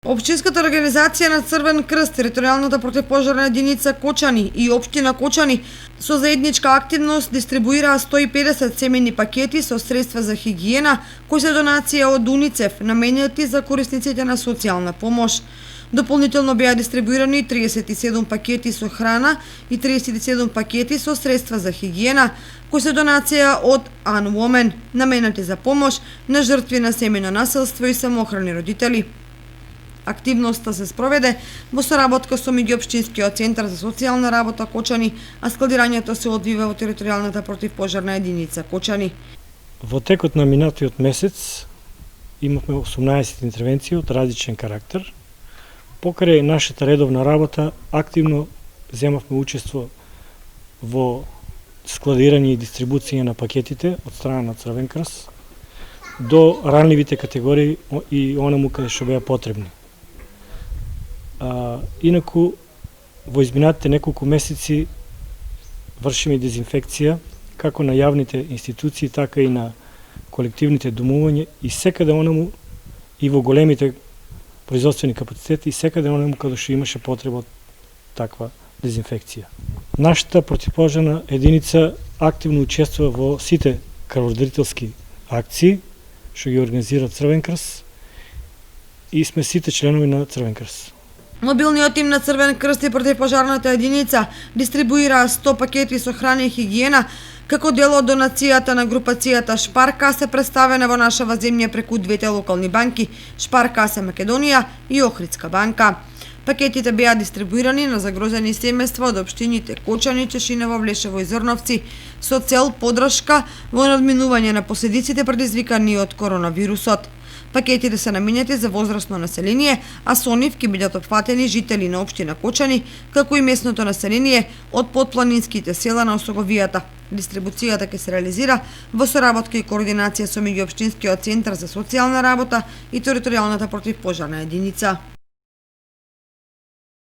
Општинската организација на Црвен крст, територијалната противпожарна единица Кочани и општина Кочани со заедничка активност дистрибуираа 150 семејни пакети со средства за хигиена, кои се донација од УНИЦЕФ, наменети за корисниците на социјална помош. Дополнително беа дистрибуирани 37 пакети со храна и 37 пакети со средства за хигиена, кои се донација од Unwomen, наменети за помош на жртви на семејно насилство и самоохрани родители. Активноста се спроведе во соработка со меѓуопштинскиот центар за социјална работа Кочани, а складирањето се одвива во територијалната противпожарна единица Кочани. Во текот на минатиот месец имавме 18 интервенции од различен карактер. Покрај нашата редовна работа активно земавме учество во складирање и дистрибуција на пакетите од страна на Црвен крст до ранливите категории и онаму каде што беа потребни. Инаку, во изминатите неколку месеци вршиме дезинфекција како на јавните институции, така и на колективните домувања и секаде онаму и во големите производствени капацитети и секаде онаму каде што имаше потреба од таква дезинфекција. Нашата противпожарна единица активно учествува во сите крводарителски акции што ги организира Црвен крст и сме сите членови на Црвен крст. Мобилниот тим на Црвен крст и противпожарната единица дистрибуираа 100 пакети со храна и хигиена како дел од донацијата на групацијата Шпаркасе, представена во нашава земја преку двете локални банки Шпаркасе Македонија и Охридска банка. Пакетите беа дистрибуирани на загрозени семејства од општините Кочани, Чешиново, Влешево и Зрновци со цел подршка во надминување на последиците предизвикани од коронавирусот. Пакетите се наменети за возрасно население, а со нив ќе бидат опфатени жители на општина Кочани, како и местното население од подпланинските села на Осоговијата. Дистрибуцијата ќе се реализира во соработка и координација со меѓуопштинскиот центар за социјална работа и територијалната противпожарна единица.